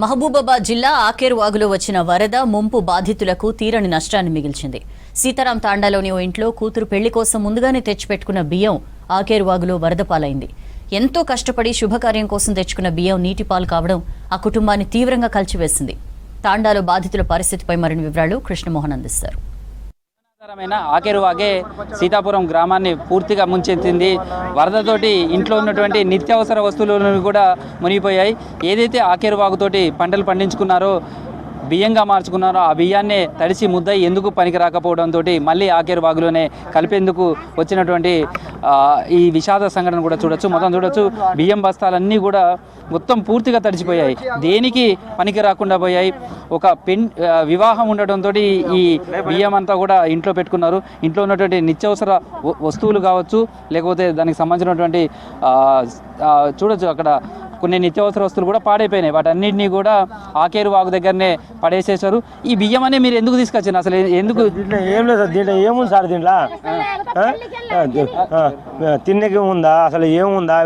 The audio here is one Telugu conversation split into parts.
మహబూబాబాద్ జిల్లా ఆకేరు వాగులో వచ్చిన వరద ముంపు బాధితులకు తీరని నష్టాన్ని మిగిల్చింది. సీతారాం తాండాలోని ఓ ఇంట్లో కూతురు పెళ్లి కోసం ముందుగానే తెచ్చిపెట్టుకున్న బియ్యం ఆకేరు వాగులో వరద పాలైంది. ఎంతో కష్టపడి శుభకార్యం కోసం తెచ్చుకున్న బియ్యం నీటిపాలు కావడం ఆ కుటుంబాన్ని తీవ్రంగా కలిచివేసింది. తాండాలో బాధితుల పరిస్థితిపై మరిన్ని వివరాలు కృష్ణమోహన్ అందిస్తారు. ఆకేరు వాగే సీతాపురం గ్రామాన్ని పూర్తిగా ముంచెత్తింది. వరదతోటి ఇంట్లో ఉన్నటువంటి నిత్యావసర వస్తువులను కూడా మునిగిపోయాయి. ఏదైతే ఆకేరు వాగుతోటి పంటలు పండించుకున్నారో బియ్యంగా మార్చుకున్నారో ఆ బియ్యాన్నే తడిసి ముద్దై ఎందుకు పనికి రాకపోవడంతో మళ్ళీ ఆకేరు వాగులోనే కలిపేందుకు వచ్చినటువంటి ఈ విషాద సంఘటన కూడా చూడొచ్చు. మొత్తం చూడొచ్చు, బియ్యం బస్తాలన్నీ కూడా మొత్తం పూర్తిగా తడిచిపోయాయి, దేనికి పనికి రాకుండా పోయాయి. ఒక వివాహం ఉండటంతో ఈ బియ్యం అంతా కూడా ఇంట్లో పెట్టుకున్నారు. ఇంట్లో ఉన్నటువంటి నిత్యావసర వస్తువులు కావచ్చు, లేకపోతే దానికి సంబంధించినటువంటి చూడొచ్చు అక్కడ కొన్ని నిత్యావసర వస్తువులు కూడా పాడైపోయినాయి. వాటన్నింటినీ కూడా ఆకేరు వాగు దగ్గరనే పడేసేశారు. ఈ బియ్యం అనే మీరు ఎందుకు తీసుకొచ్చారు? అసలు ఎందుకు? దీంట్లో ఏం లేదు సార్, దీంట్లో ఏముంది సార్? దీంట్లో తిన్నకి ఉందా? అసలు ఏముందా?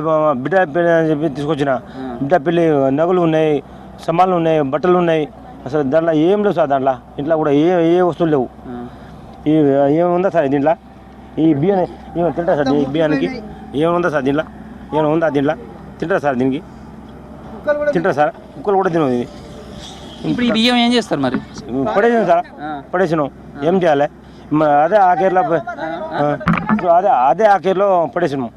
బిడ్డ పెళ్ళి అని చెప్పి తీసుకొచ్చిన. బిడ్డ పెళ్ళి నగలు ఉన్నాయి, సమాన్లు ఉన్నాయి, బట్టలు ఉన్నాయి. అసలు దాంట్లో ఏం లేవు సార్. దాంట్లో ఇంట్లో కూడా ఏ వస్తువులు లేవు. ఈ ఏముందా సార్ దీంట్లో? ఈ బియ్యం ఏమైనా తింటా సార్? ఈ బియ్యానికి ఏముందా సార్? దీంట్లో ఏమైనా ఉందా? దీంట్లో తింటారా సార్? దీనికి తింటారా సార్? కుక్కలు కూడా తినవు. ఇది ఇప్పుడు ఈ బియ్యం ఏం చేస్తారు మరి? పడేసాను సార్, పడేసాను. ఏం చేయాలి? అదే ఆకేరులో అదే ఆకేరులో పడేసాను.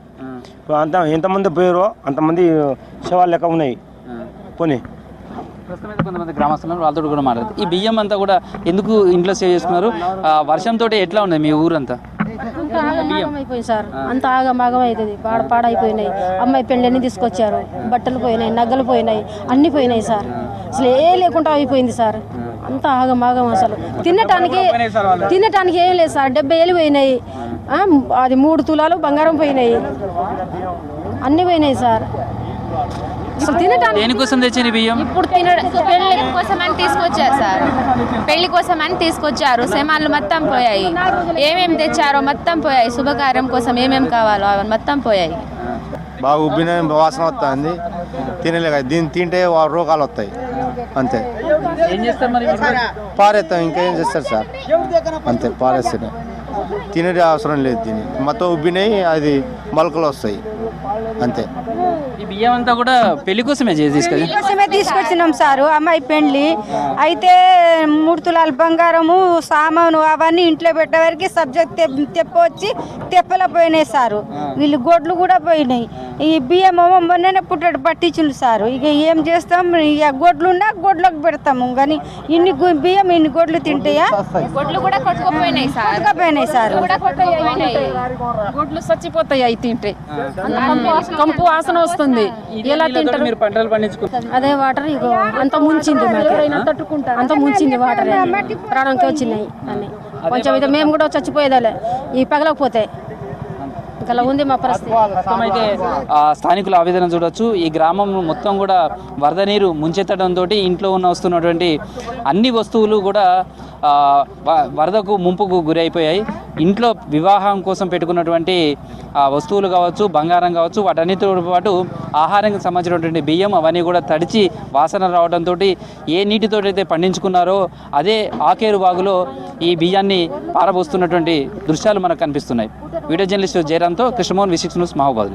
అంత ఎంతమంది పోయారో అంతమంది శవాలు లెక్క ఉన్నాయి. పోనీ కొంతమంది గ్రామస్తులు వాళ్ళతో కూడా మాట్లాడుతుంది. ఈ బియ్యం అంతా కూడా ఎందుకు ఇంట్లో సేవ్ చేసుకున్నారు? వర్షంతో ఎట్లా ఉన్నది మీ ఊరంతా? అయిపోయింది సార్, అంత ఆగమాగం అవుతుంది. పాడైపోయినాయి. అమ్మాయి పెళ్ళి తీసుకొచ్చారు, బట్టలు పోయినాయి, నగలు పోయినాయి, అన్ని పోయినాయి సార్. అసలు లేకుండా అయిపోయింది సార్. అంత ఆగమాగం. అసలు తినటానికి ఏం లేదు సార్. 70,000 పోయినాయి. అది 3 తులాలు బంగారం పోయినాయి, అన్ని పోయినాయి సార్. దేనికోసం తెచ్చిన బియ్యం? ఇప్పుడు పెళ్లి కోసం అని తీసుకొచ్చారు సార్. పెళ్లి కోసం అని తీసుకొచ్చారు. సెమాన్లు మొత్తం పోయాయి. ఏమేమి తెచ్చారో మొత్తం పోయాయి. శుభకార్యం కోసం ఏమేమి కావాలో అవి మొత్తం పోయాయి. బాగా ఉబ్బిన వాసన వస్తుంది, తినలేక. దీన్ని తింటే రోగాలు వస్తాయి. అంతే. ఏం చేస్తారు మరి? పారేస్తాం. ఇంకేం చేస్తారు సార్? అంతే, పారేస్తాం. తినే అవసరం లేదు. దీన్ని మొత్తం ఉబ్బినాయి, అది మొలకలు వస్తాయి. అంతే. ఈ బియ్యం అంతా కూడా పెళ్లి కోసమే తీసుకొచ్చినాం సారు. అమ్మాయి పెళ్లి అయితే 3 తులాలు బంగారము, సామాను అవన్నీ ఇంట్లో పెట్టేవారికి సబ్జెక్ట్ తెప్పొచ్చి తెప్పల పోయినాయి సారు. వీళ్ళు గొడ్లు కూడా పోయినాయి. ఈ బియ్యం మొన్ననే పుట్టడు పట్టించుండు సారు. ఇక ఏం చేస్తాం? ఇక గొడ్లున్నా గొడ్లకు పెడతాము, కానీ ఇన్ని బియ్యం ఇన్ని గొడ్లు తింటాయా? గొడ్లు కూడా కొట్టుకుపోయినాయి సారు. గొడ్లు చచ్చిపోతాయి అవి తింటే. కంపు వాసన వస్తుంది. ఎలా తింటారు? మీరు పంటలు పండించుకుంటారు. అదే వాటర్ ఇగో అంత ముంచింది, అంత ముంచింది వాటర్. ప్రాణంకి వచ్చినాయి అన్ని. కొంచెం అయితే మేము కూడా చచ్చిపోయేదాలే ఈ పగలకపోతే. ఇంకా ఉంది మా పరిస్థితి. అయితే స్థానికుల ఆవేదన చూడొచ్చు. ఈ గ్రామం మొత్తం కూడా వరద నీరు ముంచెత్తడంతో ఇంట్లో వస్తున్నటువంటి అన్ని వస్తువులు కూడా వరదకు ముంపుకు గురైపోయాయి. ఇంట్లో వివాహం కోసం పెట్టుకున్నటువంటి వస్తువులు కావచ్చు, బంగారం కావచ్చు, వాటన్నిటితో పాటు ఆహారానికి సంబంధించినటువంటి బియ్యం అవన్నీ కూడా తడిచి వాసన రావడంతో ఏ నీటితో అయితే పండించుకున్నారో అదే ఆకేరు వాగులో ఈ బియ్యాన్ని పారబోస్తున్నటువంటి దృశ్యాలు మనకు కనిపిస్తున్నాయి. వీడియో జర్నలిస్ట్ జయరాంతో కృష్ణమోహన్, V6 న్యూస్, మహబూబాబాద్.